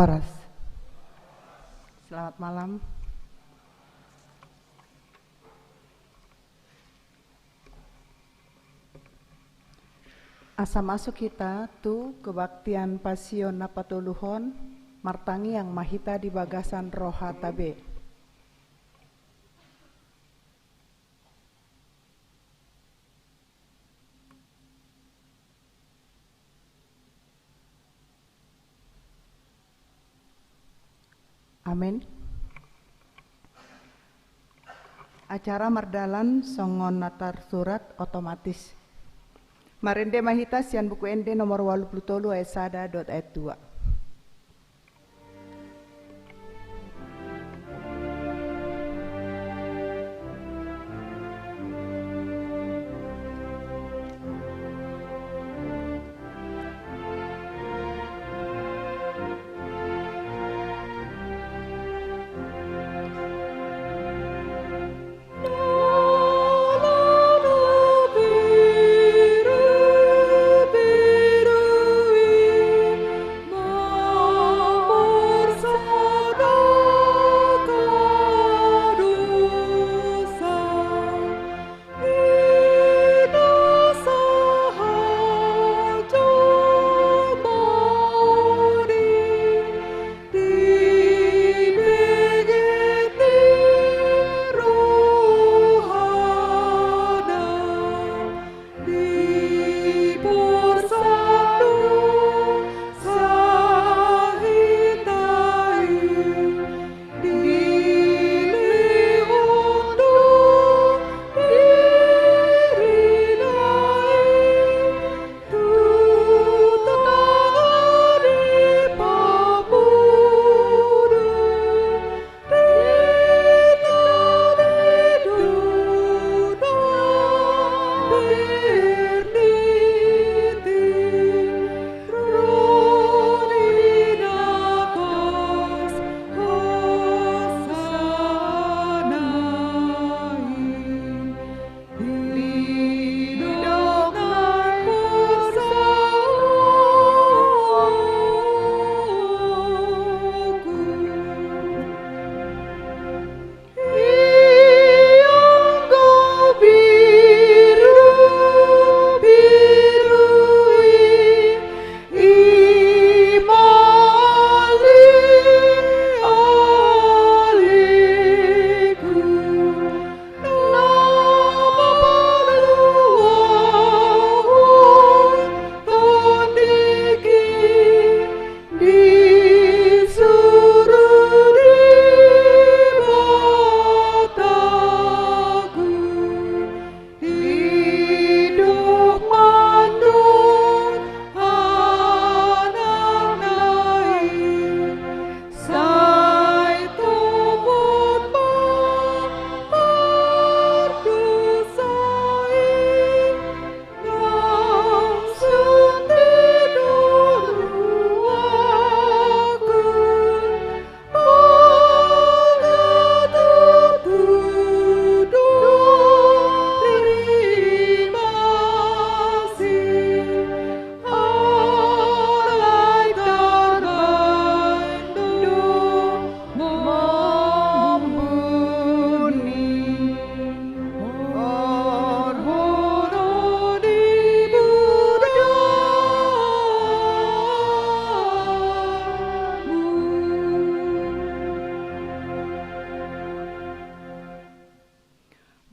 Horas. Selamat malam. Asa masuk kita tu kebaktian pasion napatuluhon martangi yang mahita di bagasan roha tabe. Amin. Acara mardalan songon natar surat otomatis. Marende mahita sian buku ende nomor 83 ayat 2.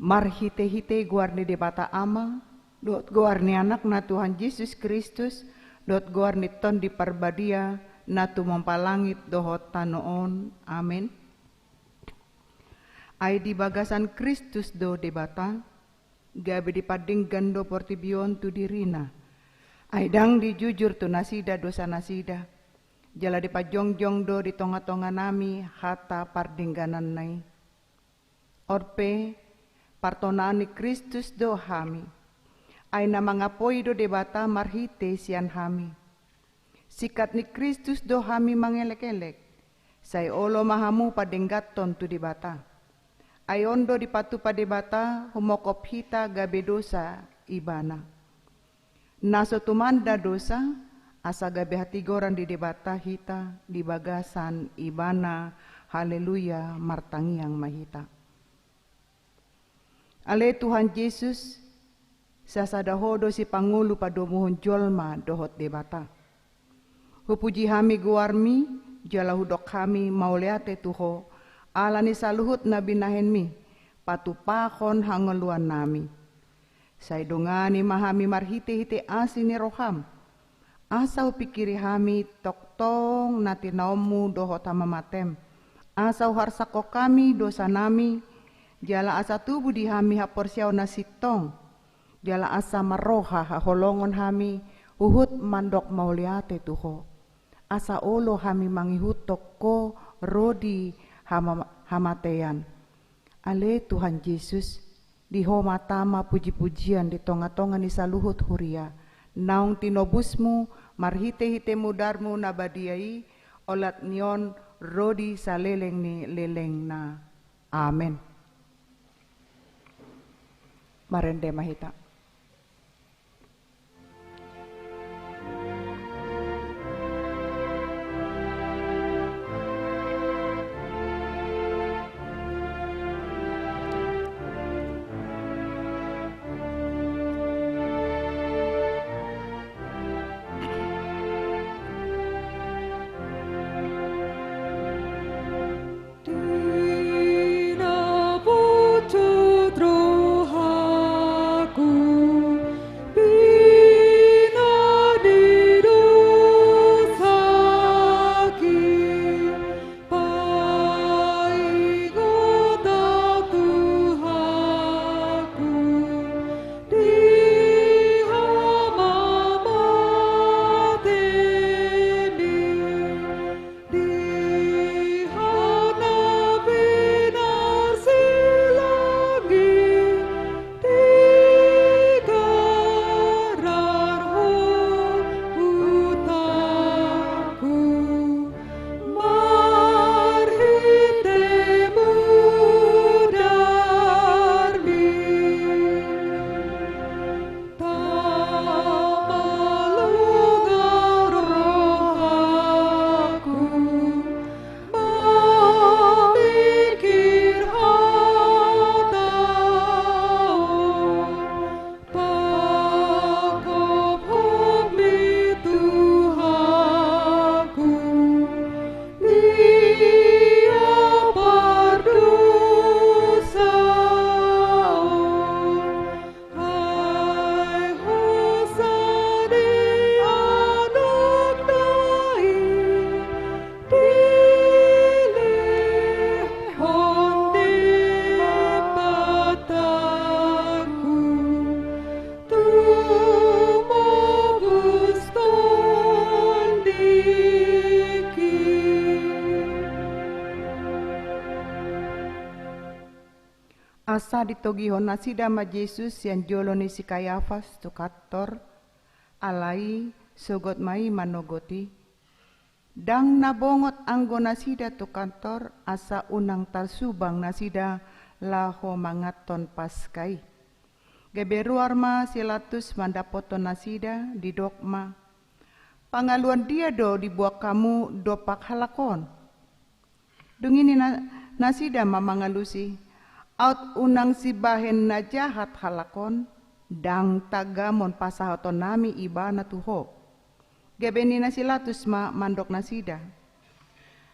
Mar hite-hite guarni debata ama, dot guarni anak na Tuhan Yesus Kristus, dot guarni ton di parbadia, na tumampalangit dohot tanoon. Amin. Ay di bagasan Kristus do debata, gabi di pading gando portibion tu dirina. Ay dang di jujur tu nasida dosa nasida, jala di pajongjong do di tonga-tonga nami, hata pardingganan nai. Orpe, partonaan ni Kristus do hami, ay na mga poy do debata marhite siyan hami. Sikat ni Kristus do hami mangelek-elek, say olo mahamu padenggaton tu debata. Ay ondo di patu pa debata, humokop hita gabe dosa ibana. Naso tumanda dosa, asa gabe hati goran di debata hita, di bagasan, ibana, haleluya, martangiang mahita. Ale Tuhan Yesus, sasada hodo si Pangulo padomuhon jolma dohot debata. Hupuji hami guarmi, jala hudok kami mauleate tuho, alani saluhut na binahenmi, patupakon hangeluan nami. Saidongani mahami marhite-hite asini roham, asau pikiri hami toktong nati naumu dohot hamamatem, asau harsako kami dosa nami, jala asa tubuh di hami haporsiaw na sitong, jala asa maroha haholongon hami, uhut mandok mauliate tuho. Asa olo hami mangihutok ko rodi hamatean. Ale Tuhan Yesus, di homatama puji-pujian di tonga-tonga ni saluhut huria, naung tinobusmu, marhite-hite mudarmu nabadiai, olat nion rodi saleleng ni leleng na. Amen. Marende mahita. Asa ditogihon nasida ma Jesus yang jolo ni si Kayafas tu kator, alai sogot mai manogoti. Dang nabongot anggo nasida tu kantor, asa unang talsubang nasida laho mangaton paskai. Geberuar ma silatus mandapoton nasida di dokma. Pangaluan dia do dibuat kamu dopak halakon. Dungini nasida mamangalusi. Out unang si bahen na jahat halakon, dang tagamon pasahaton nami ibana tuho. Gebeni na silatus ma mandok nasida.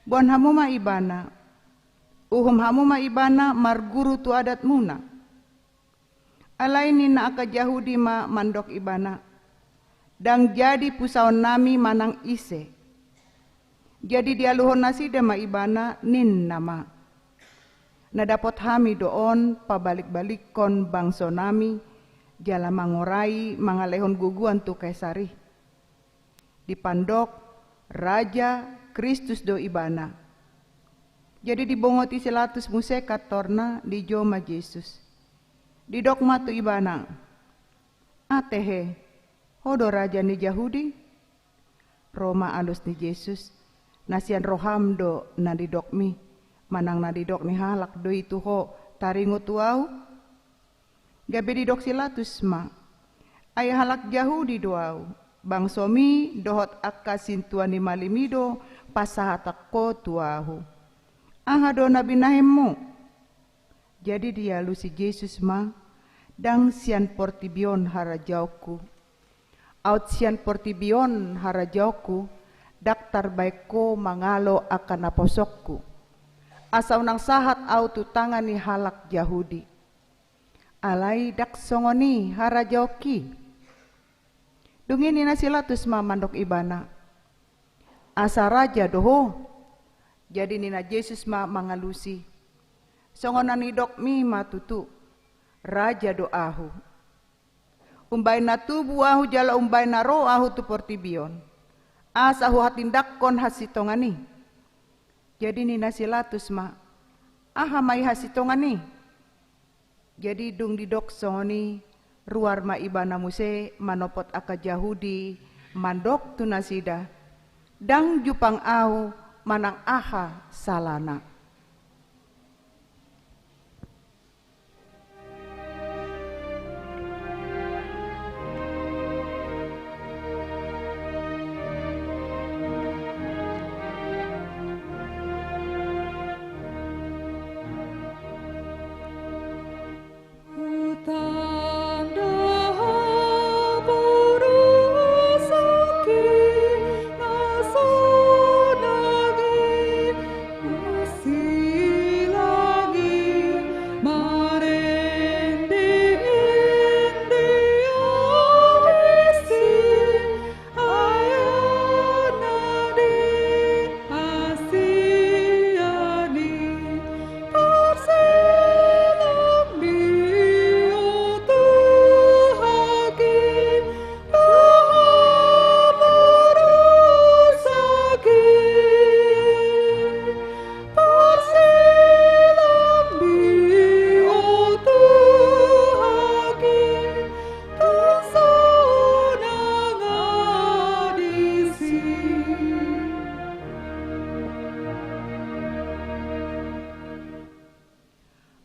Buan hamu ma ibana, uhum hamu ma ibana marguru tu adat muna. Alaini na aka Yahudi ma mandok ibana, dang jadi pusaon nami manang ise. Jadi dialuhon nasida ma ibana nin nama. Nadapot hami doon pabalik-balikon bangso nami jala mangorai mangalehon guguan tu kaisari. Dipandok Raja Kristus do ibana. Jadi dibongoti silatus musekat torna di joma Yesus. Di dokma tu ibana. Atehe, hodo raja ni Yahudi. Roma alus ni Yesus. Nasian roham do na di dokmi. Manang nadidok ni halak do itu ho taringo tuau. Gabe didok silatus ma. Ay halak Yahudi doau. Bang somi dohot akka sintuani malimido pasahatakko tuahu. Angado nabi nahemu. Jadi dia lusi Yesus ma dang sian portibion harajauku. Out sian portibion harajauku daktar baikku mangalo akan naposokku. Asa unang sahat au tutangani halak Yahudi. Alai dak songoni harajauki. Dungini nasilatus mamandok ibana. Asa raja doho. Jadi nina Yesus ma mangalusi. Songonan idok mi matutu. Raja doahu. Umbay na tubu ahu jala umbay na ro ahu tu portibion. Asa hu hatindakkon hasitongani. Jadi nina silatus ma. Aha may hasitongani. Jadi dung didok songoni ruar ma ibana muse manopot aka Yahudi mandok tu nasida. Dang jupang au manang aha salana.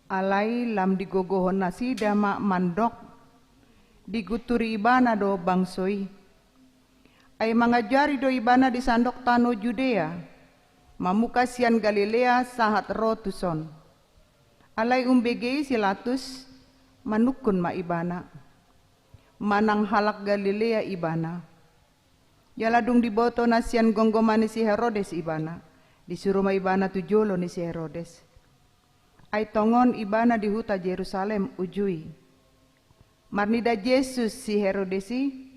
Alai lam digogohon nasida ma mandok diguturi ibana do bangsoi. Ay mangajari do ibana di sandok tano Judea, mamukasian Galilea sahat rotuson. Alai umbegei silatus manukun ma ibana. Manang halak Galilea ibana. Jaladung diboto nasian gonggomani si Herodes ibana. Disuruh ma ibana tujolo ni si Herodes. Ay tongon ibana di huta Yerusalem ujui. Marnida Yesus si Herodesi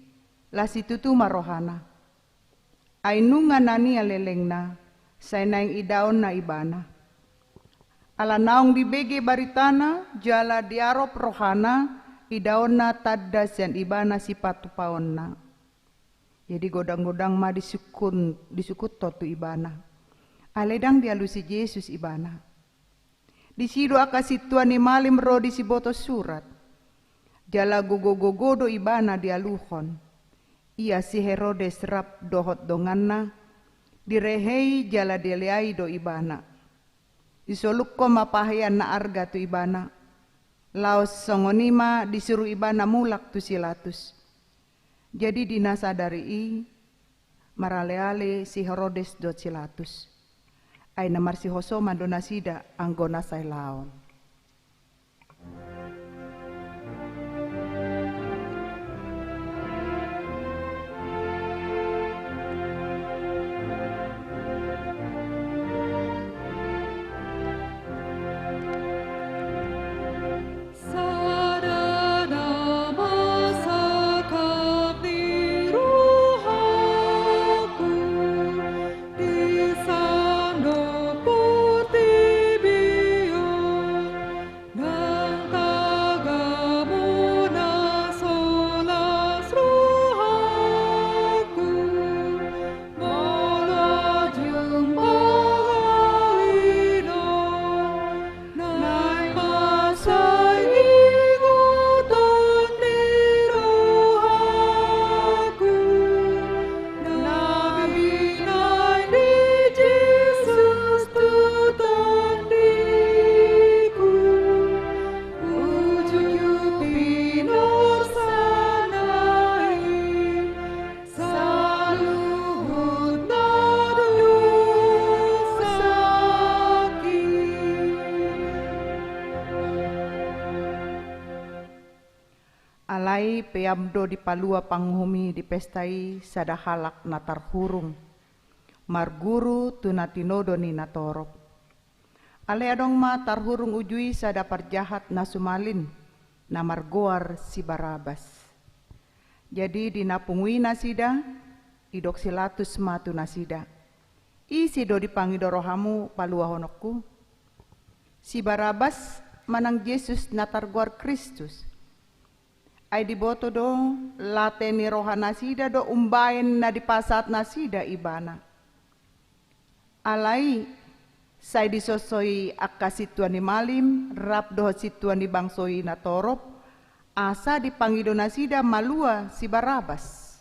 lasi tutu marohana. Ay nunga nani alelengna say naing idaon na ibana. Ala naong dibege baritana jala diarop rohana idaon na tadda sian ibana si patupaon na. Jadi godang-godang ma disukut totu ibana. Aledang dialusi Yesus ibana. Disido akasituan ni malim ro di siboto surat. Jala gogo-gogodo ibana dialuhon. Ia si Herodes rap dohot donganna. Direhei jala deleai do ibana. Disolukko mapahayan na arga tu ibana. Laos songonima disuruh ibana mulak tu silatus. Jadi dinasadari maraleale si Herodes do silatus. Ay namar si hoso mandonasida anggona say laon. Alai peamdo di palua panghumi di pestai sada halak natar hurung. Marguru tunatinodo ni natorop. Ale adong ma tarhurung ujui sada parjahat nasumalin na margoar si Barabas. Jadi dinapungui nasida idoksilatus matu nasida. Isi do dipangido rohamu palua honokku. Si Barabas manang Yesus natarguar Kristus. Ay diboto do lateni roha nasida do umbain na dipasat nasida ibana. Alai say disosoi akasituan ni malim rap do situan di bangsoi na torop asa dipangido nasida malua si Barabas.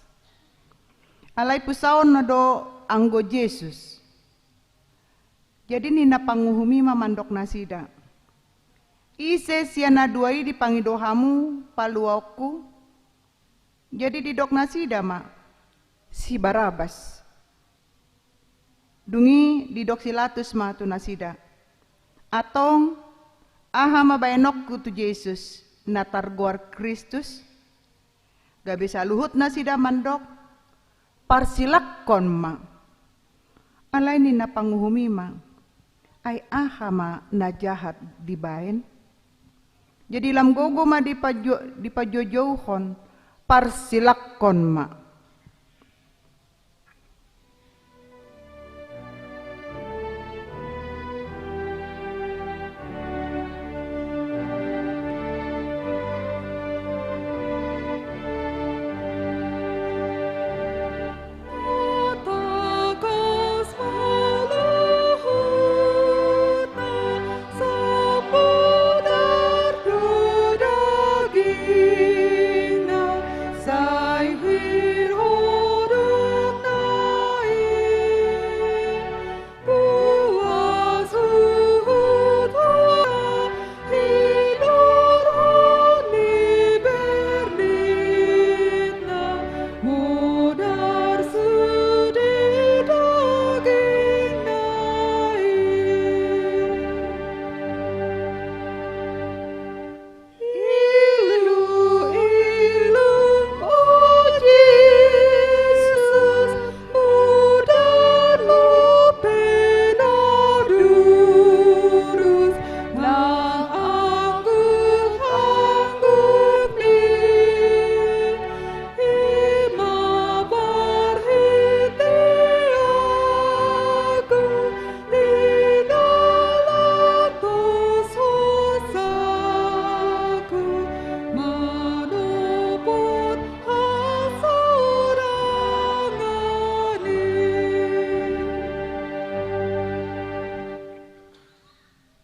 Alai pusaon na do anggo Yesus. Jadi nina panguhumi mamandok nasida. Ise siana duai dipangido hamu paluaku. Jadi didok nasida ma si Barabas. Dungi didok silatus ma tu nasida. Atong aha mabaenokku tu Yesus natarguar Kristus. Gak bisa luhut nasida mandok. Parsilakon ma. Alai nina panguhumi ma. Ay ahama na jahat dibain. Jadi lam gogo ma dipajojouhon parsilakon ma.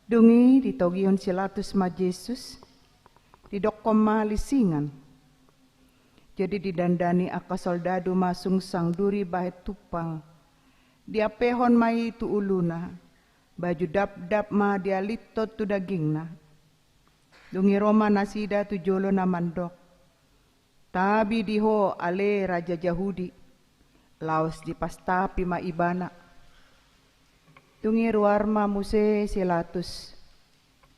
Dungi ditogion silatus ma Yesus didokkom ma lisingan. Jadi didandani aka soldado masung sang duri bahet tupang. Dia pehon mai tu uluna. Baju dap-dap ma dia litot tu dagingna. Dungi Roma nasida tu jolo na mandok. Tabi diho ale raja Yahudi. Laos di pastapi ma ibana. Dungi ruarma muse silatus.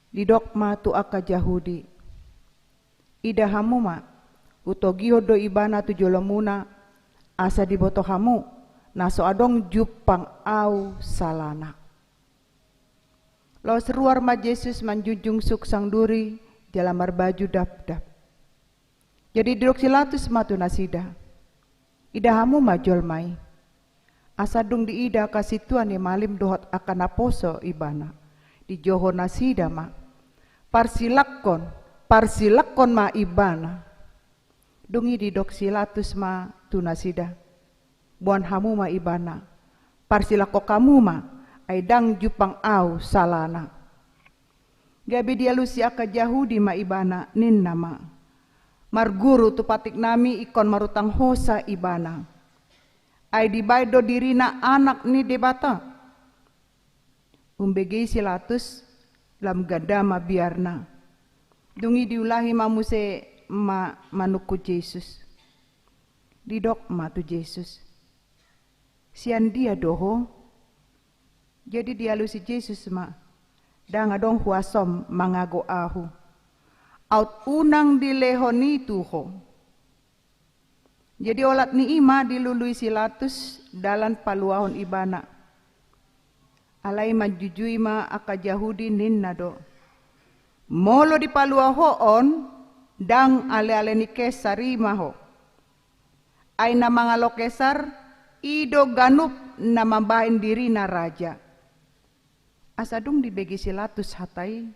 Didok ma tu aka Yahudi. Ida hamu ma. Utogiho do ibana tu jolomuna. Asa diboto hamu. Naso adong jupang au salana. Laos ruar ma Yesus manjunjung suk sang duri. Jalamar baju dap-dap. Jadi didok silatus ma tu nasida. Ida hamu ma jolmai. Asadung di ida kasituan ni malim dohot akan aposo ibana. Di joho nasida ma. Parsilakon ma ibana. Dungi di dok silatus ma tu nasida. Buan hamu ma ibana. Parsilako kamu ma. Aidang jupang au salana. Gabi dia lusi aka Yahudi ma ibana ninna ma. Marguru tu patik nami ikon marutang hosa ibana. Ay di baido dirina anak ni debata. Umbegi silatus lam gadama biarna. Dungi diulahi mamuse ma manuku Yesus. Didok ma tu Yesus. Sian dia doho. Jadi dia lusi Yesus ma. Dang adong huasom mangago ahu. Aut unang dilehoni tuho. Jadi olat ni ima dilului silatus dalan paluahon ibana. Alai majujui ma aka Yahudi ninna do. Molo di paluahoon dang ale-ale ni Kesar imaho. Ay na mga lokesar ido ganup na mambahin diri na raja. Asadung dibegi silatus hatai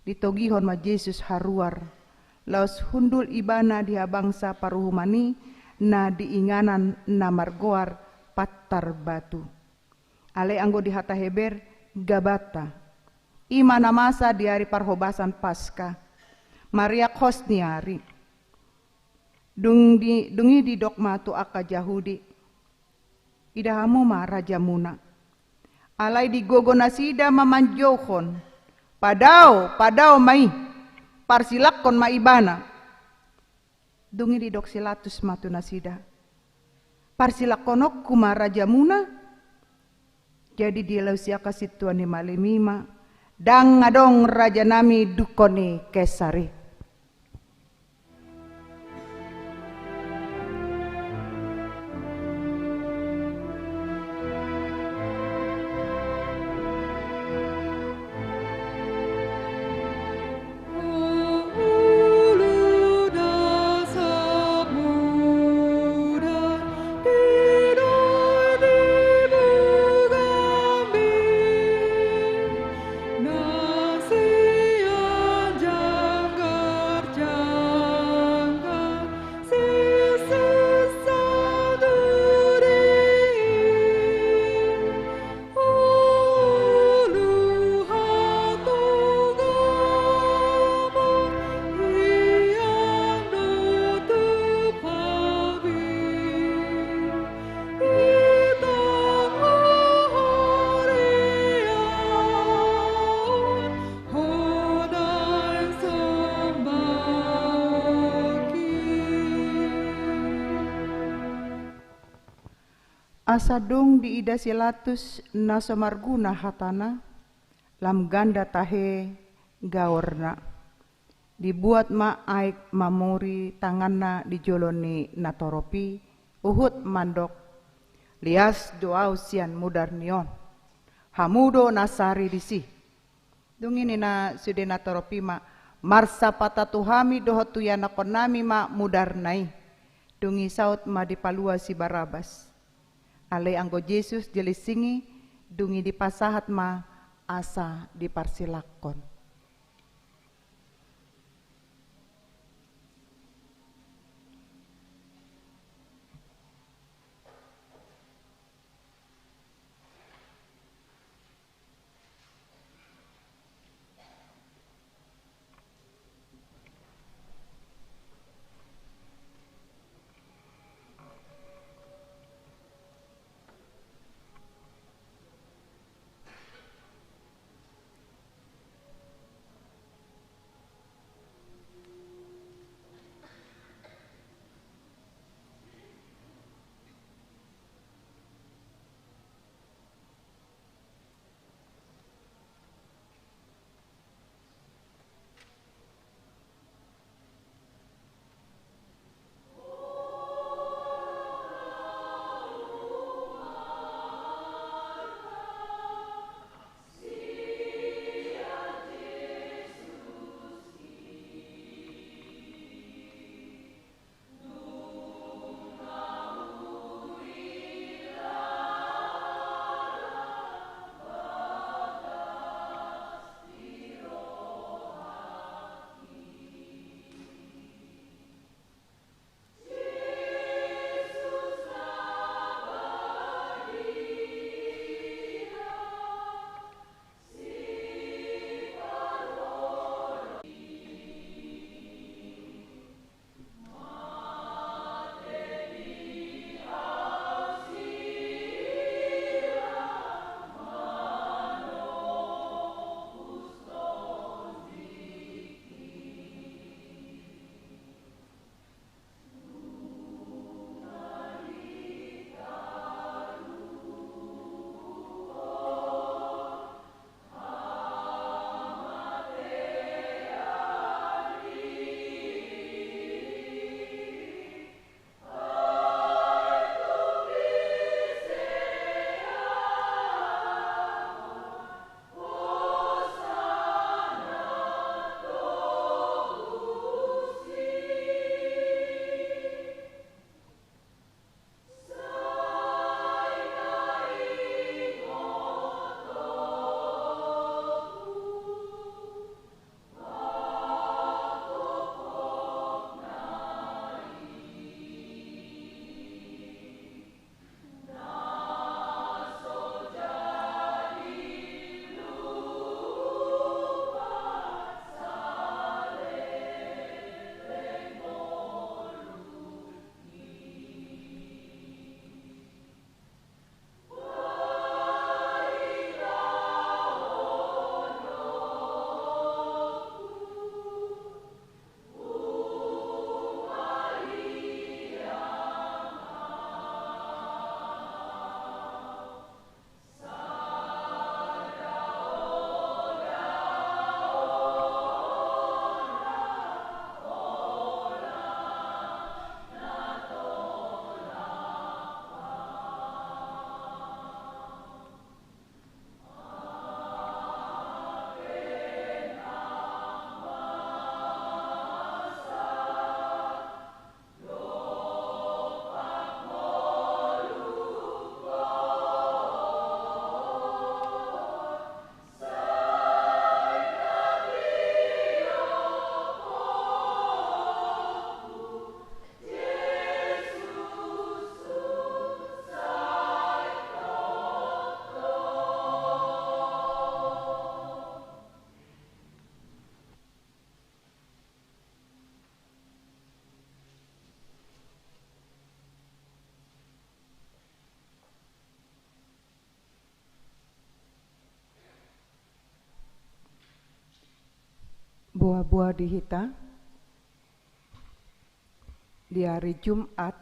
ditogihon ma Yesus haruar. Laos hundul ibana dia bangsa paruhumani na diinganan na margoar patar batu. Ale anggo di hata Heber Gabata. Ima namasa di hari parhobasan Paskah. Maria Kosniari. Dungi di dogma tu aka Yahudi. Idahamu ma Raja Muna. Alai di gogo nasida mamanjohon. Padao mai. Parsilakon ma ibana. Dungi di dok silatus matu nasida. Parsilakonok kuma Raja Muna. Jadi dia lausia kasih tuan ni malimima. Dang ngadong raja nami dukoni Kesari. Asadong di ida silatus na somarguna hatana lam ganda tahe gaorna dibuat ma aik mamori tanganna dijoloni natoropi uhut mandok lias doau sian mudarnion hamudo nasari disi dungini na sude natoropi ma marsa patatuhami dohotuyana konami ma mudarnai dungi saut ma dipalua si Barabas. Ale anggo Yesus jelisingi dungi di pasahat ma asa diparsilakon. Buah-buah di hita di hari Jumat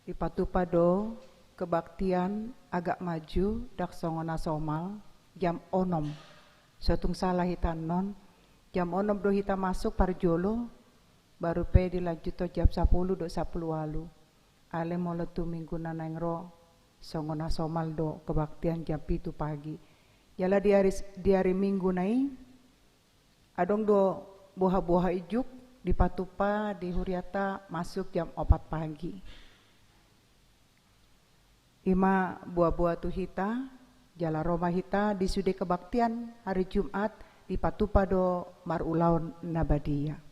di Patupado kebaktian agak maju dak songona somal jam onom sotung salah hitan non jam onom do hita masuk parjolo baru pe dilanjut to jam 10 do 10 walu ale molo tu minggu nanengro songona somal do kebaktian jam 7 pagi jala di hari minggu nai adong do buah-buah ijuk di Patupa di Huriata masuk jam 4 pagi. Ima buah-buah tu hita jala Roma hita di sude kebaktian hari Jumat di Patupa do Marulaun Nabadia.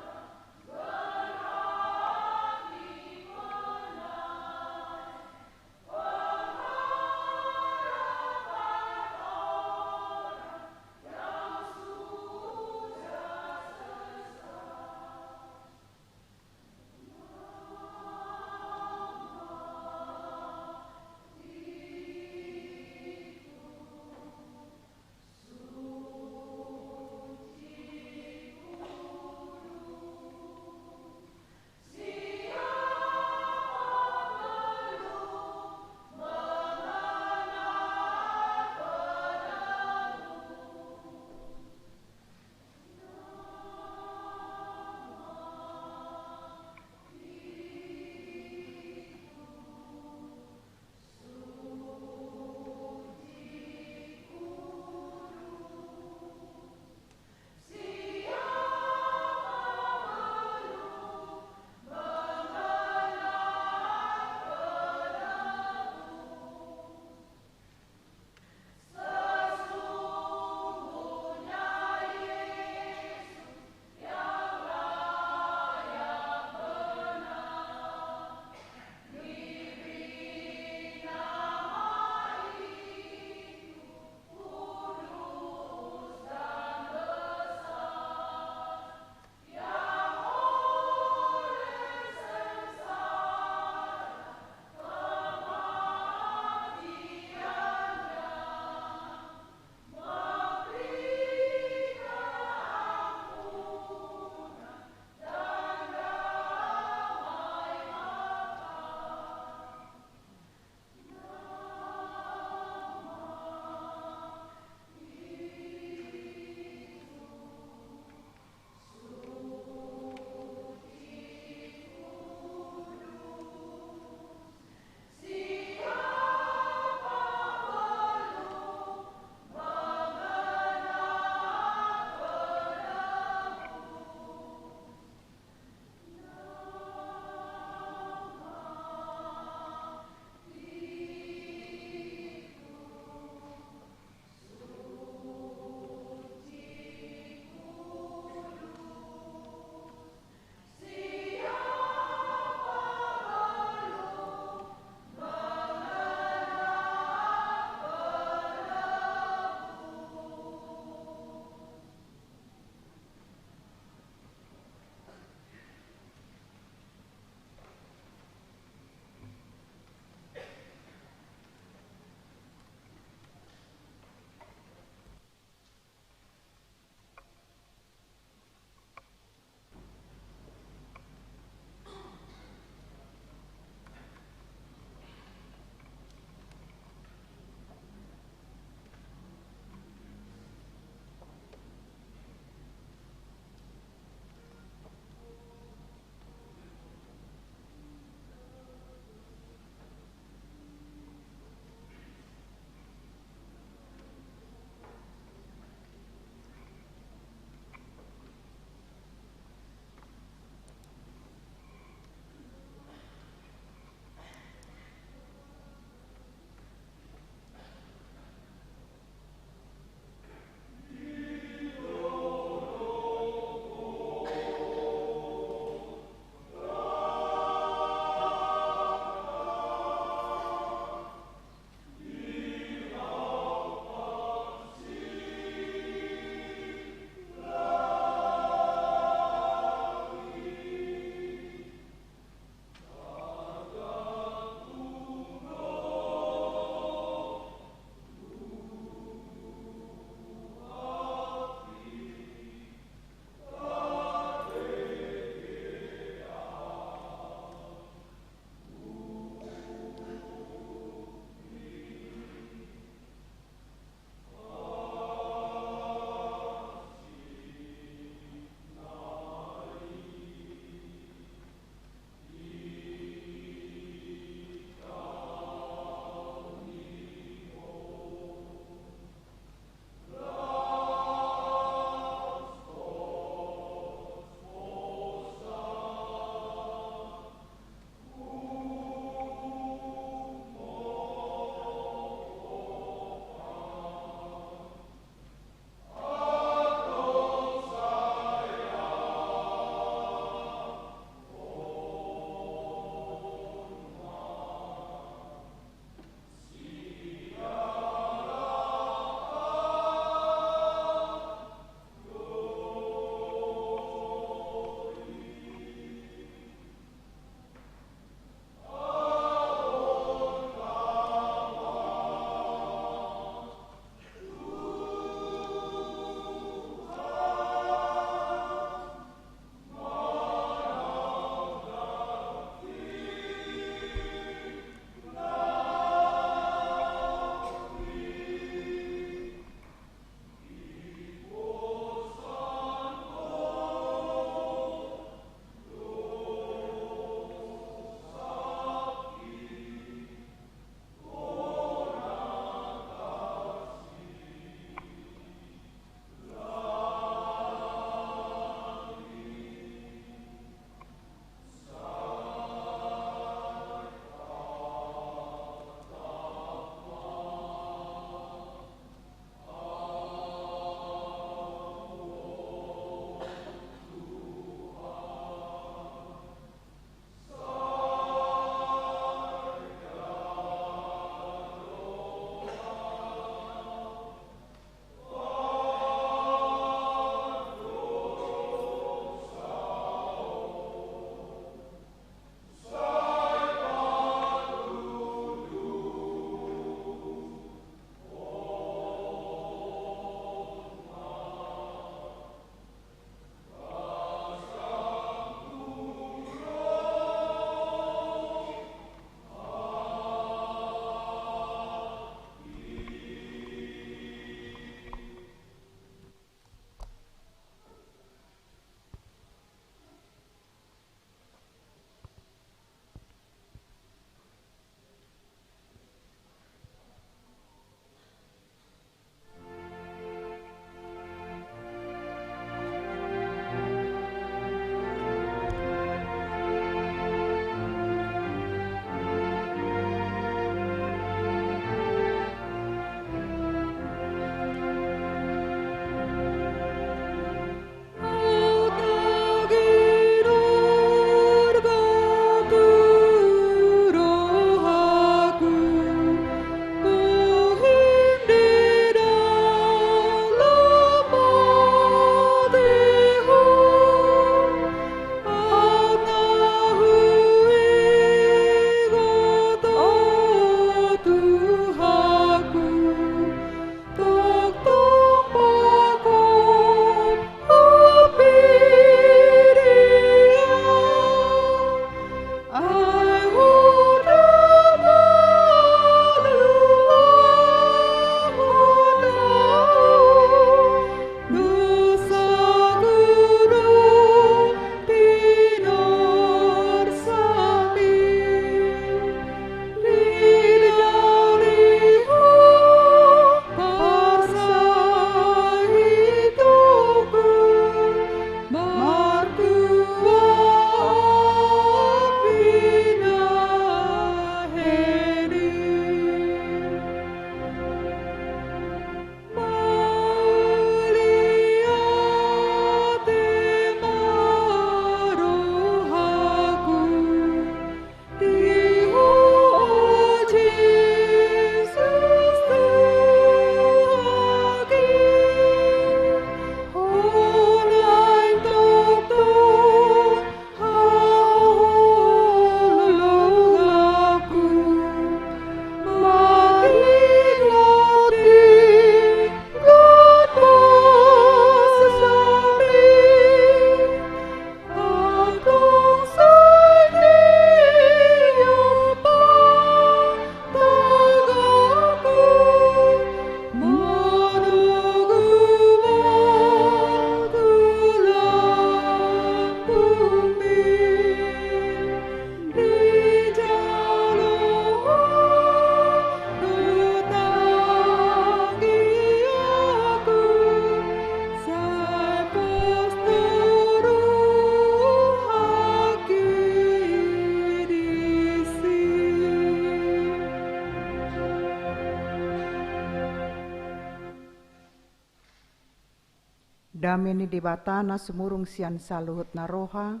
Dameni debatana sumurung sian saluhut naroha,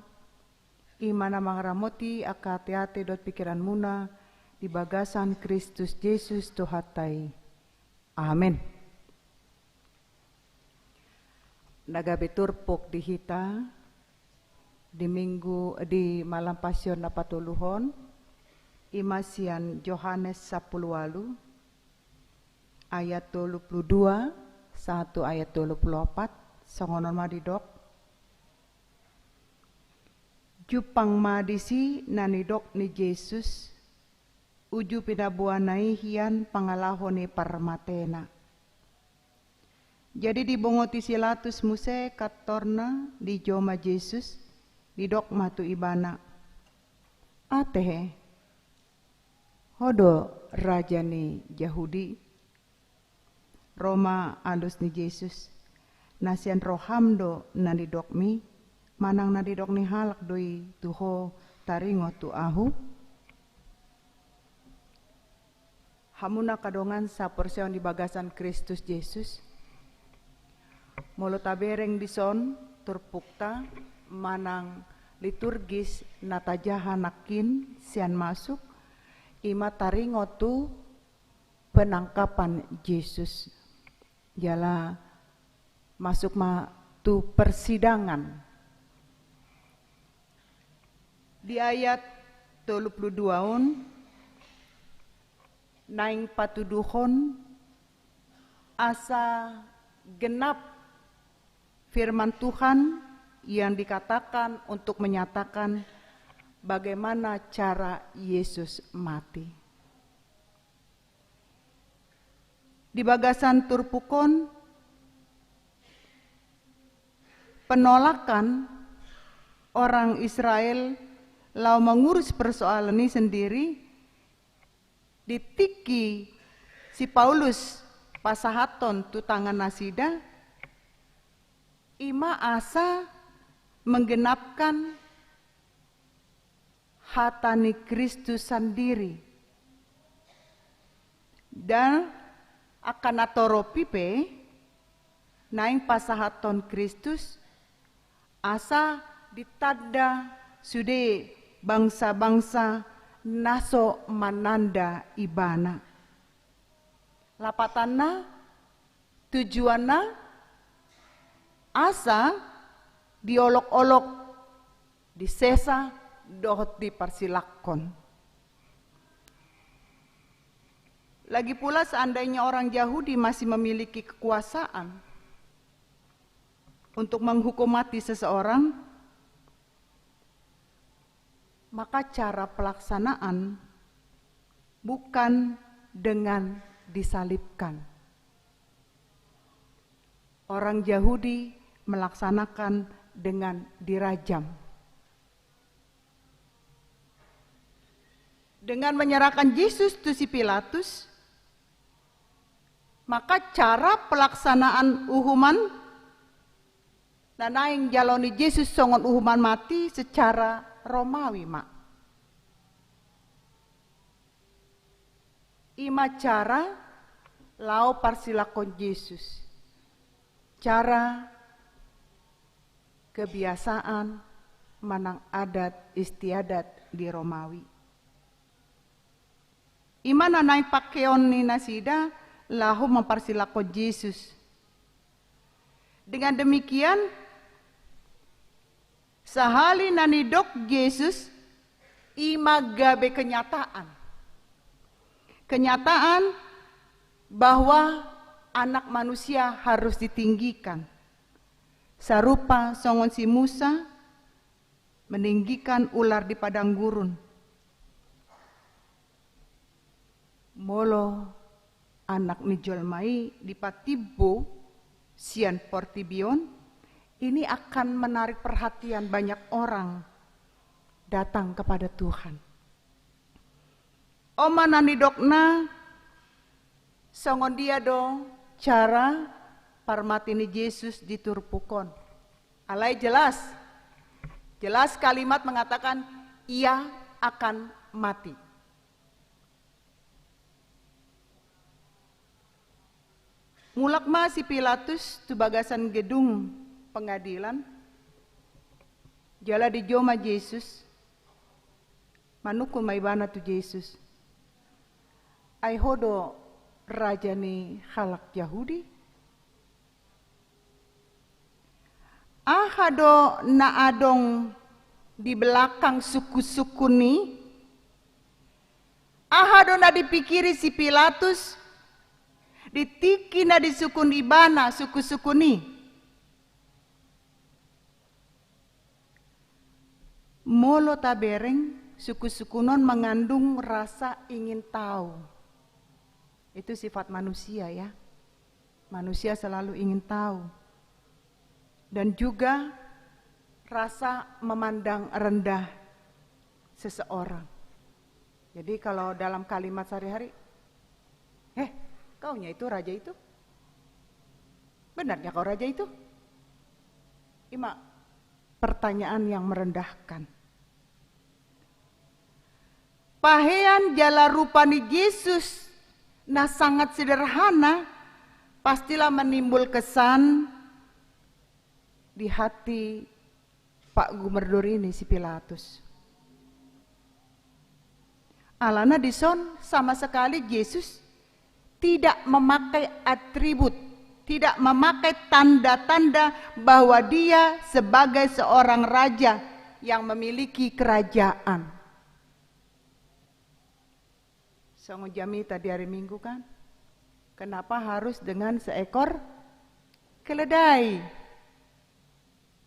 imana mangramoti akate-ate dot pikiran muna di bagasan Kristus Yesus Tuhatai. Amin. Nagabe turpuk di hita di malam pasion na patuluhon, imasian Yohanes 10 ayat 22 1 ayat 24 songonon madidok jupang madisi nanidok ni Jesus uju pinabuanai hian pangalahon ni parmatena. Jadi dibongoti silatus muse katorna di joma Jesus didok matu ibana atehe hodo raja ni Yahudi Roma alus ni Jesus nasian rohamdo nadidok mi manang nadidok ni halak doi tuho taringo tu ahu hamuna kadongan sa porsion di bagasan Kristus Yesus molo tabereng dison turpukta manang liturgis natajahan nakin sian masuk ima taringo tu penangkapan Yesus jala masuk ma tu persidangan di ayat 32 naing patuduhon asa genap firman Tuhan yang dikatakan untuk menyatakan bagaimana cara Yesus mati. Di bagasan turpukon penolakan orang Israel lau mengurus persoalan ini sendiri ditiki si Paulus pasahaton tu tangan nasida ima asa menggenapkan hatani Kristus sendiri dan akan atoropipe naing pasahaton Kristus asa ditanda sude bangsa-bangsa naso mananda ibana lapatanna tujuanna asa diolok-olok disesa dohot dipersilakon. Lagi pula seandainya orang Yahudi masih memiliki kekuasaan untuk menghukum mati seseorang, maka cara pelaksanaan bukan dengan disalibkan. Orang Yahudi melaksanakan dengan dirajam. Dengan menyerahkan Yesus tu si Pilatus, maka cara pelaksanaan uhuman dan aing jaloni Yesus songon uhuman mati secara Romawi mak. Ima cara lau parsilakon Yesus. Cara kebiasaan manang adat istiadat di Romawi. Imana naik pakeon ni nasida lahu mempersilakon Yesus. Dengan demikian sahali nanidok Yesus ima gabe kenyataan. Kenyataan bahwa anak manusia harus ditinggikan. Sarupa songon si Musa meninggikan ular di padang gurun. Molo anak ni Jolmai di Patibo sian Portibion ini akan menarik perhatian banyak orang datang kepada Tuhan. Omanani dokna songon dia dong cara parmatini Yesus diturpukon. Alai jelas kalimat mengatakan ia akan mati. Mulak ma si Pilatus tu bagasan gedung pengadilan, jala di joma Yesus, manuku maibana tu Yesus. Ai hodo raja ni halak Yahudi. Ahado na adong di belakang suku-suku ni. Ahado na dipikiri si Pilatus, ditiki na di suku ibana suku-suku ni. Molo tabereng suku-suku non mengandung rasa ingin tahu. Itu sifat manusia ya. Manusia selalu ingin tahu. Dan juga rasa memandang rendah seseorang. Jadi kalau dalam kalimat sehari-hari, kaunya itu raja itu? Benarnya kau raja itu? Ima pertanyaan yang merendahkan. Pahean jala rupani Yesus nah sangat sederhana, pastilah menimbul kesan di hati Pak Gubernur ini si Pilatus. Alana dison sama sekali Yesus tidak memakai atribut, tidak memakai tanda-tanda bahwa dia sebagai seorang raja yang memiliki kerajaan. Songo jami tadi hari Minggu kan, kenapa harus dengan seekor keledai?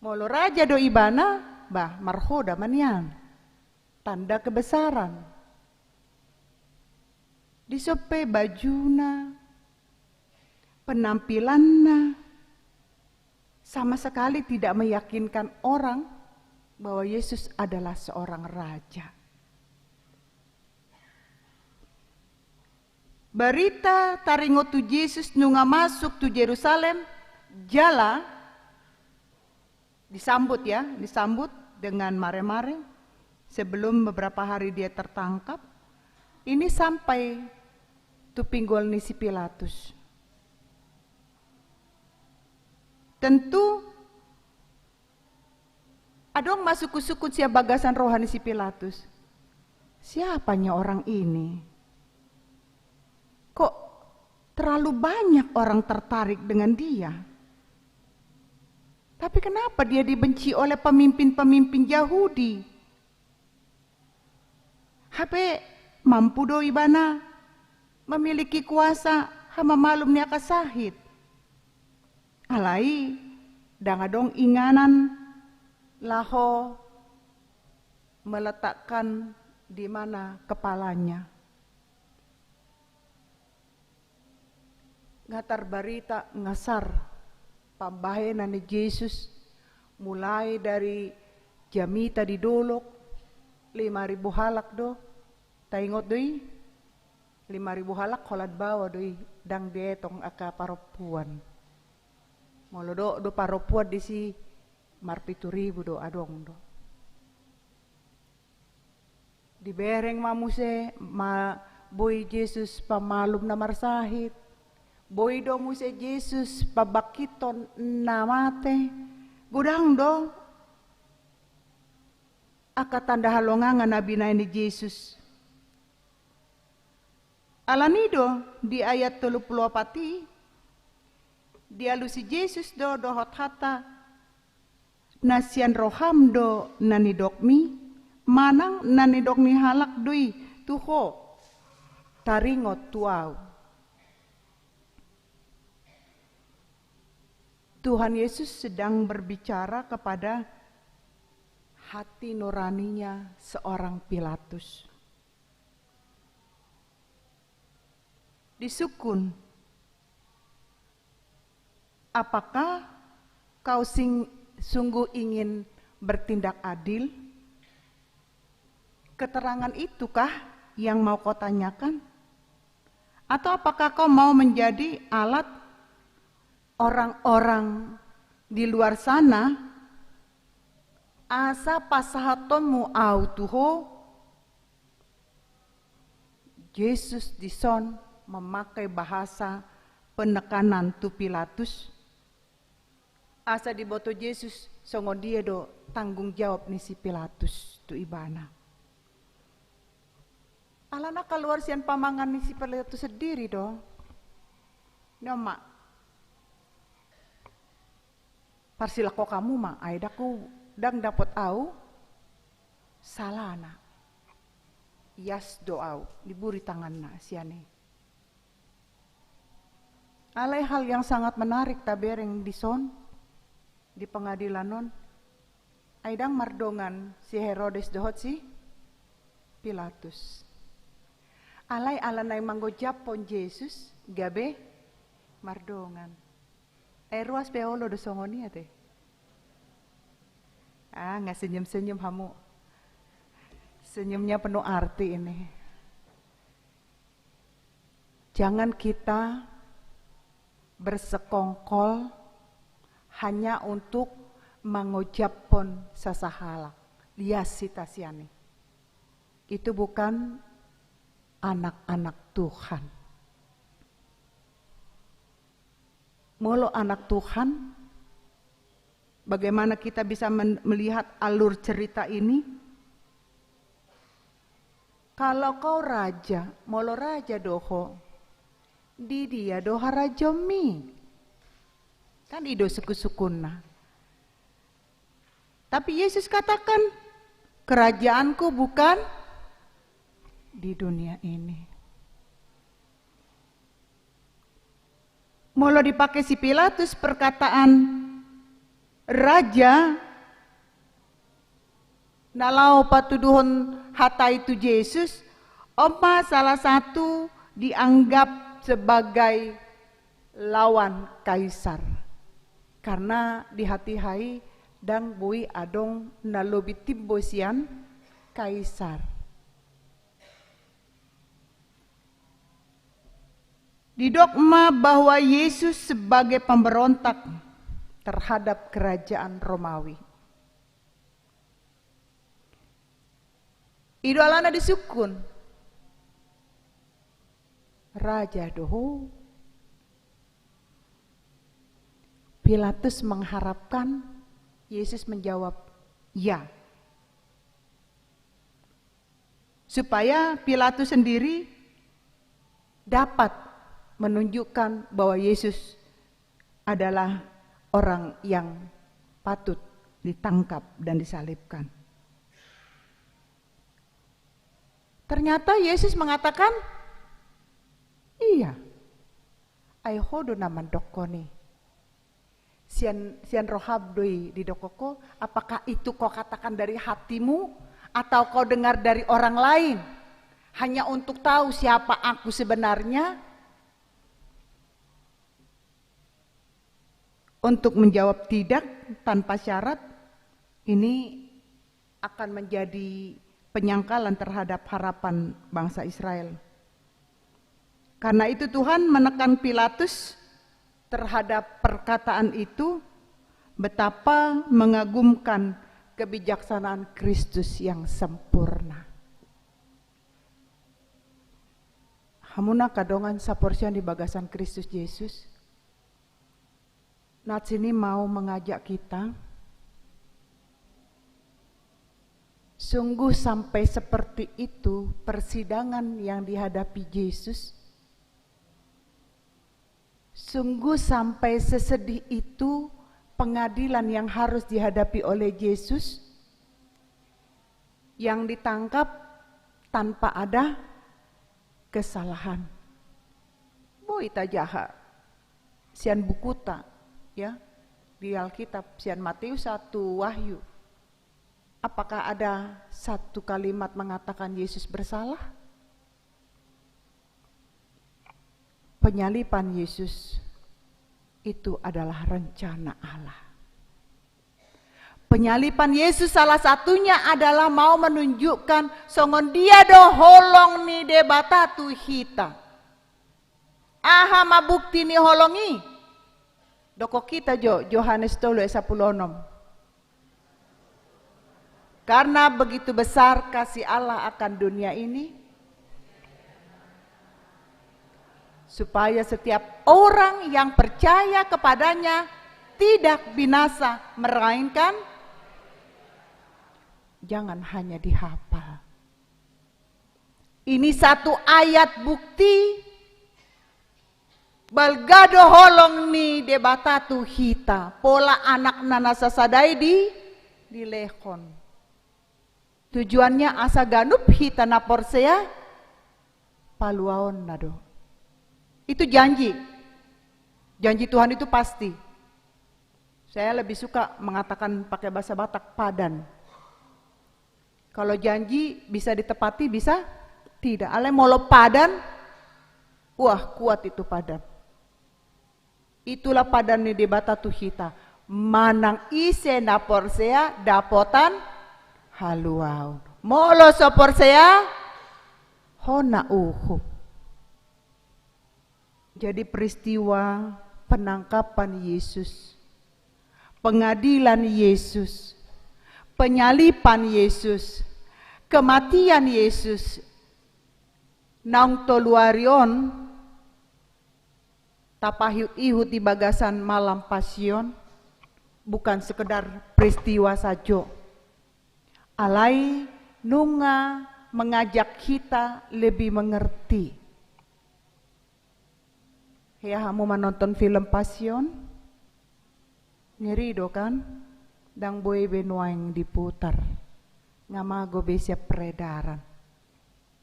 Molo raja do ibana, bah marhoda manian, tanda kebesaran. Disope bajuna, penampilannya, sama sekali tidak meyakinkan orang bahwa Yesus adalah seorang raja. Berita taringo tu Yesus nunga masuk tu Yerusalem, jala disambut dengan mare-mare. Sebelum beberapa hari dia tertangkap, ini sampai tu pinggul ni si Pilatus. Tentu adong masuk kusukut siya bagasan rohani si Pilatus. Siapanya orang ini? Kok terlalu banyak orang tertarik dengan dia? Tapi kenapa dia dibenci oleh pemimpin-pemimpin Yahudi? Hape mampu do ibana memiliki kuasa hama malum niya kasahit. Alai dangadong inganan laho meletakkan di mana kepalanya. Ngatar barita ngasar pambahenan ni Yesus mulai dari jamita di dolok 5.000 halak do taingot doi 5.000 halak kolad bawa doi dang dietong aka paropuan molo do paropuan di si marpituribu do adong do di bereng mamuse ma boy Yesus pamalum na marsahit boy do muse Yesus pabakiton namate gudang do aka tanda halongangan nabi na ni Yesus. Alanido di ayat 34 dialu si Yesus do dohot hata nasian roham do nanidokmi manang nanidokmi halak dui tuho taringot tuau. Tuhan Yesus sedang berbicara kepada hati nuraninya seorang Pilatus. Disukun, apakah kau sungguh ingin bertindak adil? Keterangan itukah yang mau kau tanyakan? Atau apakah kau mau menjadi alat orang-orang di luar sana asa pasahatonmu au tuho? Yesus dison memakai bahasa penekanan tu Pilatus. asa di boto Yesus songon dia do tanggung jawab ni si Pilatus tu ibana. Alana keluar sian pamangan ni si Pilatus sendiri do. Nyoma. Parsilako kamu ma, aidaku dang dapat au salana. Yas doau diburi tanganna siane. Alai hal yang sangat menarik tabereng di son di pengadilan non. Aidang mardongan si Herodes dohot si Pilatus. Alai alanai manggo japon Yesus gabe mardongan. Ruas peolo do songoni ate. Nggak senyum-senyum kamu. Senyumnya penuh arti ini. Jangan kita bersekongkol hanya untuk mangojapon sasahala. Lias sitasiane. Itu bukan anak-anak Tuhan. Molo anak Tuhan, bagaimana kita bisa melihat alur cerita ini? Kalau kau raja, molo raja doho, di dia doha rajomi. Kan ido suku-sukuna. Tapi Yesus katakan, kerajaanku bukan di dunia ini. Molo dipakai si Pilatus perkataan raja, nalau patuduhon hata itu Yesus, oma salah satu dianggap sebagai lawan kaisar. Karena di hati hai dan bui adong nalobi timbosian kaisar. Didogma bahwa Yesus sebagai pemberontak terhadap kerajaan Romawi. Idolana disukun. Raja doho. Pilatus mengharapkan Yesus menjawab ya. Supaya Pilatus sendiri dapat menunjukkan bahwa Yesus adalah orang yang patut ditangkap dan disalibkan. Ternyata Yesus mengatakan, iya, aihodo naman dokoni. Sian rohab doi di dokoko, apakah itu kau katakan dari hatimu atau kau dengar dari orang lain? Hanya untuk tahu siapa aku sebenarnya? Untuk menjawab tidak tanpa syarat, ini akan menjadi penyangkalan terhadap harapan bangsa Israel. Karena itu Tuhan menekan Pilatus terhadap perkataan itu, betapa mengagumkan kebijaksanaan Kristus yang sempurna. Hamuna kadongan saporsian di bagasan Kristus Yesus. Nats ini mau mengajak kita sungguh sampai seperti itu persidangan yang dihadapi Yesus, sungguh sampai sesedih itu pengadilan yang harus dihadapi oleh Yesus, yang ditangkap tanpa ada kesalahan. Boy tajaha sian bukuta ya di Alkitab sian Matius 1 Wahyu. Apakah ada satu kalimat mengatakan Yesus bersalah? Penyaliban Yesus itu adalah rencana Allah. Penyaliban Yesus salah satunya adalah mau menunjukkan songon dia do holong ni debata tu hita. Aha mabukti ni holongi. Doko kita jo Yohanes 10:16. Karena begitu besar kasih Allah akan dunia ini, supaya setiap orang yang percaya kepadanya tidak binasa, melainkan jangan hanya dihafal. Ini satu ayat bukti balgado holong ni debatatu hita pola anak nana sasadai di lehon. Tujuannya asa ganup hita na porsea paluaon nado. Itu janji. Janji Tuhan itu pasti. Saya lebih suka mengatakan pakai bahasa Batak padan. Kalau janji bisa ditepati, bisa tidak. Ale molo padan, wah kuat itu padan. Itulah padan ni di batatu hita. Manang ise na porsea dapotan haluau. Molo so porsea hona uhu. Jadi peristiwa penangkapan Yesus, pengadilan Yesus, penyalipan Yesus, kematian Yesus, nang toluarion, tapahut-ihut di bagasan malam pasion, bukan sekedar peristiwa saja. Alai nunga mengajak kita lebih mengerti. Ya, kamu menonton film pasion, ngeri do kan? Dang boy benuang diputar, ngamago besia peredaran.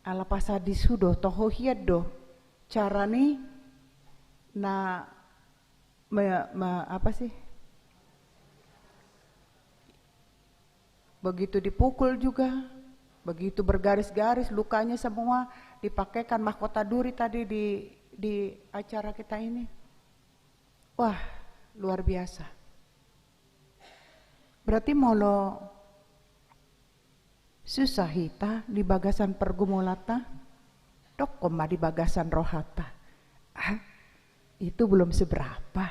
Ala pasadi sudo toho hiad do, cara nih na apa sih? Begitu dipukul juga, begitu bergaris-garis lukanya semua dipakaikan mahkota duri tadi di acara kita ini. Wah, luar biasa. Berarti molo susah hita di bagasan pergumulata, dok koma di bagasan rohata. Itu belum seberapa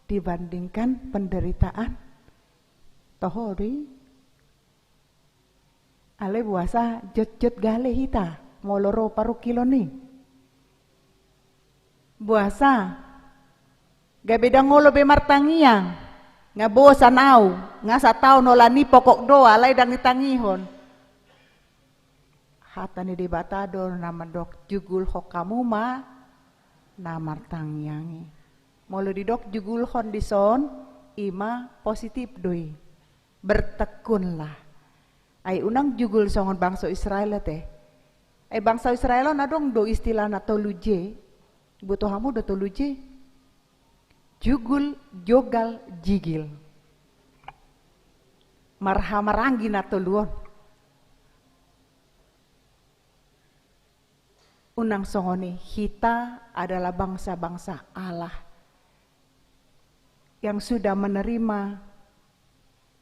dibandingkan penderitaan tohori. Ale buasa jet gale hita, moloro paru kilo nih. Buasa, gabeda ngolo be martangiang, nga bosa nau, nga sa tao nolani pokok doa, alay dang itangihon. Hata ni debatador naman dok jugul hokamu ma na martangiangi. Molo di dok jugul hon di son, ima positif doi, bertekunlah. Ay unang jugul songon bangsa Israel teh. Ay bangsa Israel na dong do istilah na toluje. Butuh kamu do toluje. Jugul, jogal, jigil. Marhamaranggi na toluon. Unang songoni, kita adalah bangsa-bangsa Allah yang sudah menerima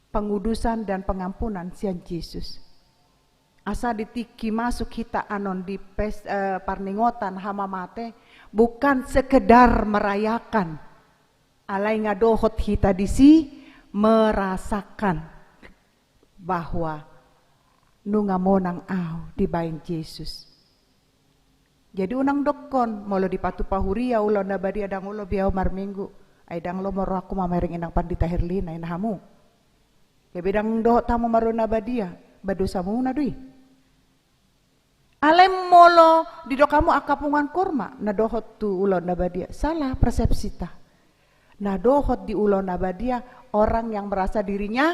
pengudusan dan pengampunan sian Yesus. Asa ditiki masuk kita anon di parningotan hama mate bukan sekedar merayakan. Alai ngadohot kita disi merasakan bahwa nunga monang au di bain Yesus. Jadi unang dokon molo di patu pahuria ulo nabadi adang ulo biau marminggu. Aidang lo moro aku mamering inang pandita Herlina inahamu. Ya bedang doh tamu maruna badia, badosa muna dui. Alem molo di do kamu akapungan kurma, na dohot tu ulon nabadia. Salah persepsi ta. Na dohot di ulon nabadia orang yang merasa dirinya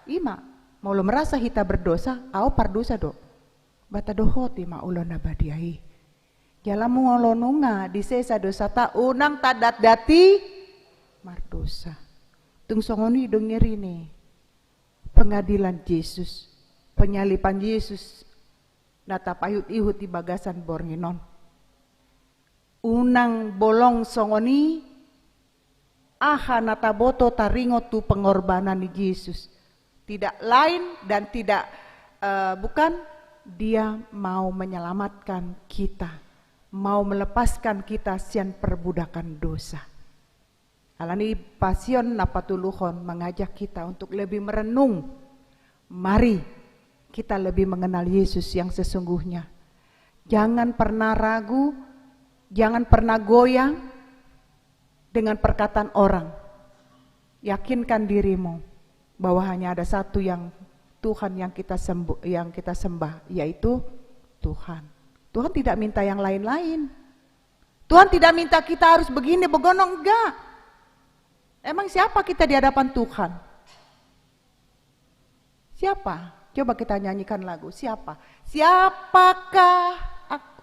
ima molo merasa hita berdosa, au pardosa do. Bata dohot ima ulon nabadia hi. Jalamu ngolonunga di sesa dosa ta unang tadat dati mardosa. Tung songoni dong ngeri nih. Pengadilan Yesus, penyalipan Yesus, nata payut ihut di bagasan bornginon. Unang bolong songoni, aha nata boto taringo tu pengorbanan di Yesus. Tidak lain dan tidak bukan dia mau menyelamatkan kita, mau melepaskan kita sian perbudakan dosa. Alani pasion napatuluhon mengajak kita untuk lebih merenung. Mari kita lebih mengenal Yesus yang sesungguhnya. Jangan pernah ragu Jangan pernah goyang dengan perkataan orang. Yakinkan dirimu bahwa hanya ada satu yang Tuhan yang kita sembah, yaitu Tuhan. Tuhan tidak minta yang lain-lain. Tuhan tidak minta kita harus begini, begono, enggak. Emang siapa kita di hadapan Tuhan? Siapa? Coba kita nyanyikan lagu. Siapa? Siapakah aku?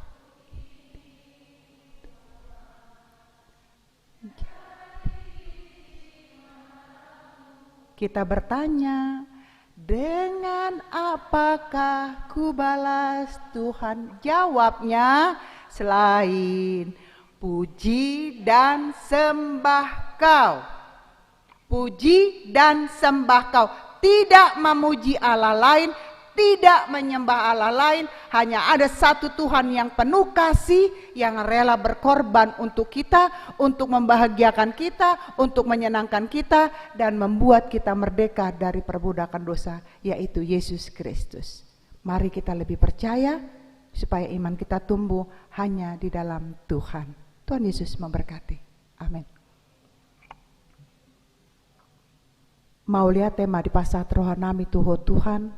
Kita bertanya, dengan apakah ku balas Tuhan? Jawabnya, selain puji dan sembah Kau. Puji dan sembah Kau. Tidak memuji Allah lain, tidak menyembah Allah lain. Hanya ada satu Tuhan yang penuh kasih, yang rela berkorban untuk kita, untuk membahagiakan kita, untuk menyenangkan kita, dan membuat kita merdeka dari perbudakan dosa, yaitu Yesus Kristus. Mari kita lebih percaya, supaya iman kita tumbuh hanya di dalam Tuhan. Tuhan Yesus memberkati. Amin. Mau lihat tema di pasat rohanami tuho Tuhan.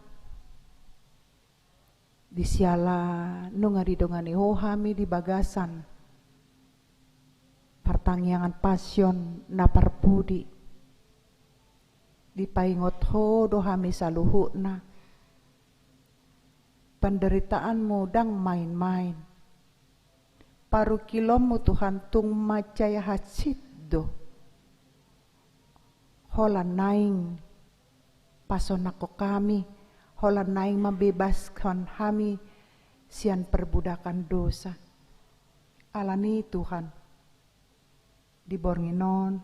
Di siala nunga di dongani hohami di bagasan. Pertangyangan pasion na parpudi. Di paingot ho dohami saluhuna. Penderitaanmu dang main-main. Paru kilomu Tuhan tung macaya hasit do. Hola naing pasonako kami, hola naing membebaskan kami sian perbudakan dosa. Alani Tuhan di bornginon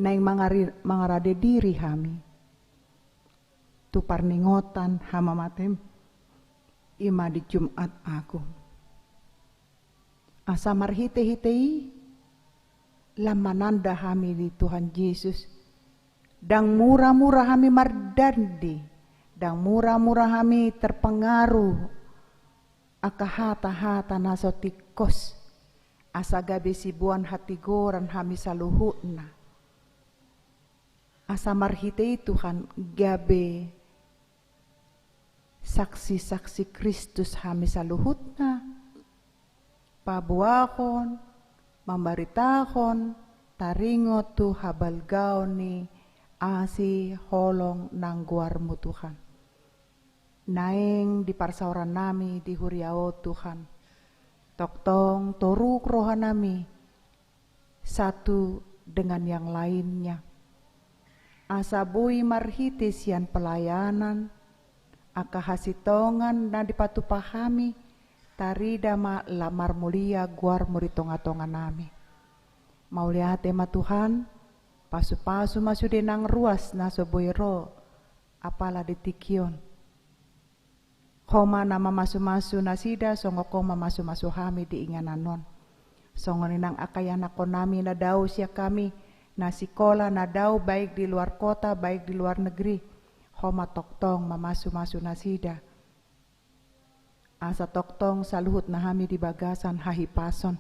naing mangarade diri kami. Tu parningotan hama matem ima di Jumat Agung. Asa marhite-hitei lamananda kami di Tuhan Yesus. Dang murah-murah kami mardandi, dang murah-murah kami terpengaruh akahata-hata nasotikos asa gabe sibuan hati goran kami saluhutna. Asa marhitei Tuhan gabe saksi-saksi Kristus kami saluhutna, pabuakon, mambaritahon, taringot tu habal gaoni, asi holong nangguarmu Tuhan. Naeng di parsauran nami di huriao Tuhan. Toktong toruk rohanami satu dengan yang lainnya. Asabui marhiti sian pelayanan, akahasitongan na dipatupahami, taridama lamar mulia guar muritonga-tonga nami. Mau lihat tema Tuhan, pasu-pasu masu denang ruas naso boiro, apala ditikion. Koma nama masu-masu nasida, songo koma masu-masu hami diingananon. Songo ninang akayana konami na daw siya kami, na sikola na daw baik di luar kota, baik di luar negeri. Koma toktong mamasu-masu nasida. Asa toktong saluhut na hami di bagasan hahipason.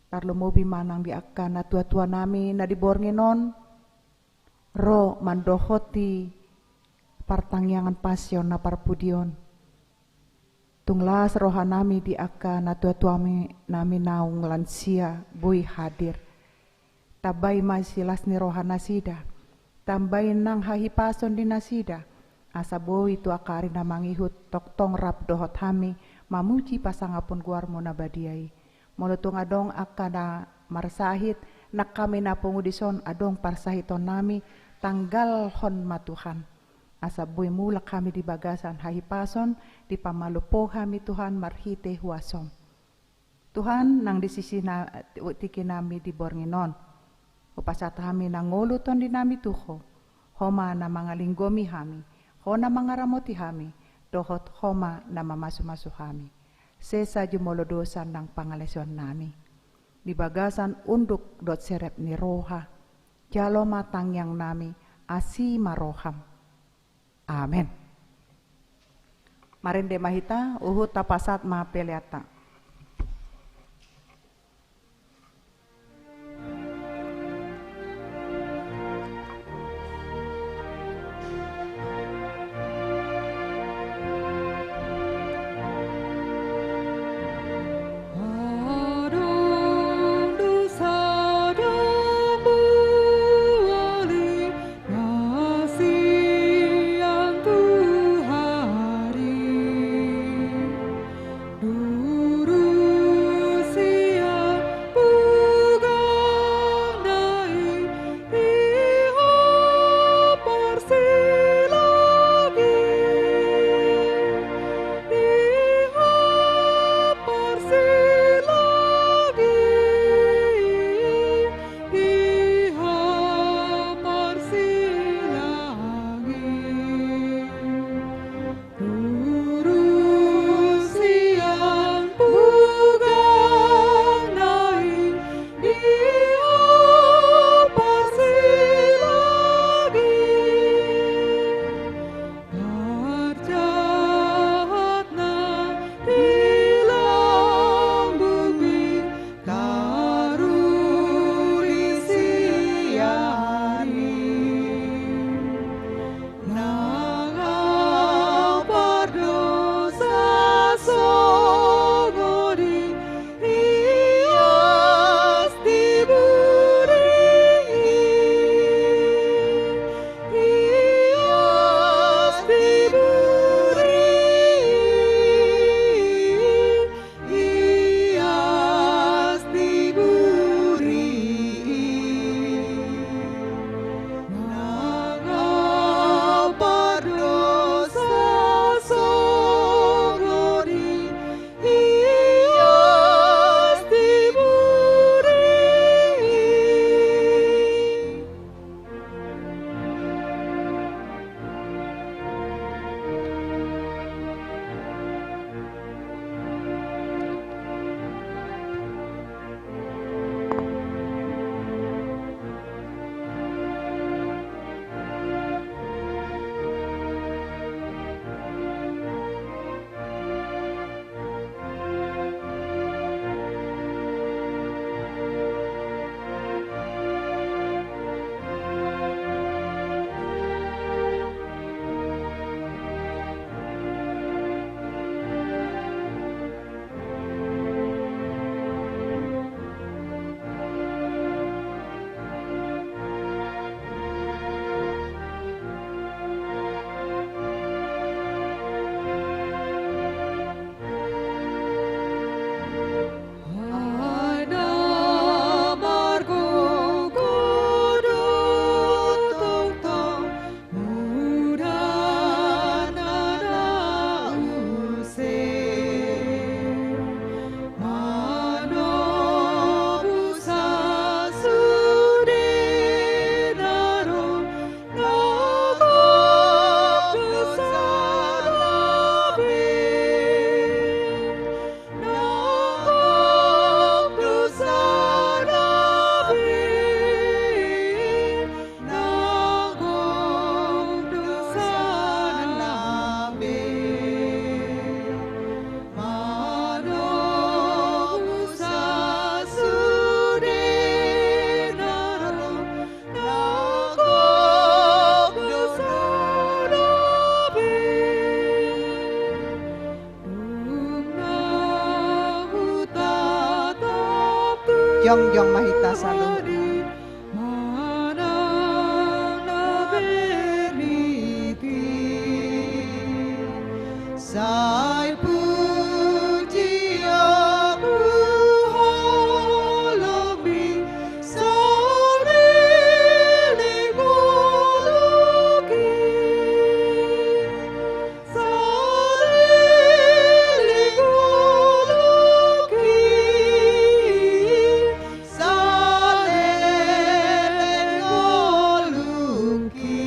Karlo mobi manang di akan na tua-tua nami na dibornginon ro mandohoti partangyangan pasyon na parpudion. Tunglas rohanami di akan na tua-tua nami naung lansia bui hadir. Tabay masilas ni rohana sida. Tambay nang hahipason di nasida. Asa bui tu akari na mangihut toktong rap dohot hami mamuji pasangapun guarmo na badiai. Molotong adong akada marsahit nak kami na pungudison adong parsahiton nami tanggal hon matuhan. Asa buy mulak kami di bagasan hahipason di pamalupo kami Tuhan marhite huasom. Tuhan nang di sisi na tiki nami di bornginon. Upasata kami nang nguluton di nami tuho. Homa na mga linggomi kami. Hona mga ramoti kami. Dohot homa na mamasu-masu kami. Sesa jumolodosan ng pangalesyon nami. Di bagasan unduk dot serep ni roha. Jalo matang yang nami asi maroham. Amen. Marinde mahita uhut tapasat ma peleata. jongjong mahita saluhna. Sai puji aku holomi sarili goloki sarili goloki sarili goloki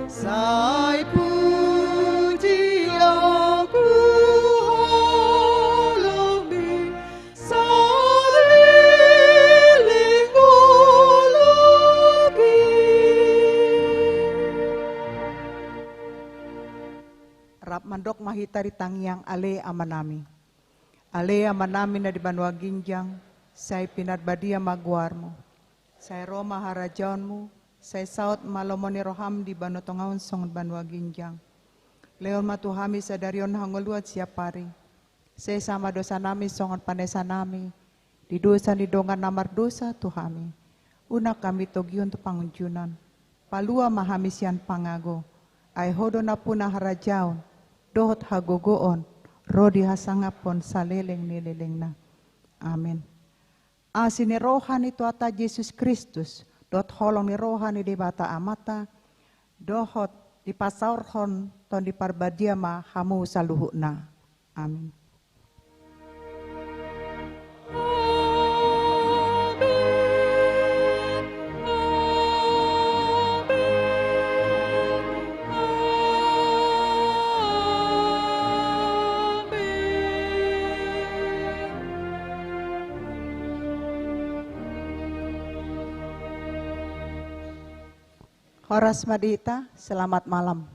sai puji aku holomi sarili goloki. Rap mandok mahita di tangyang ale amanami. Ale amanami na di banwa ginjang, say pinat badia magwarmo. Say Roma harajaonmu, say saut malomoni roham di banotongaun song banwa ginjang. Leon matuhami sa darion hangoluat siapari. Say sama dosa nami songon panesa nami. Di dosa ni dongan namar dosa tuhami. Una kami togion tu pangunjunan. Palua mahamisian pangago. Ay hodo na puna harajaon. Dohot hagogoon. Rodi hasangapon saleleng nileleng na. Amin. Asin ni rohan itu ata Yesus Kristus. Dot holong ni rohan ni debata amata. Dohot di pasaurhon ton di parbadiama hamu saluhuna. Amin. Horas Madita, selamat malam.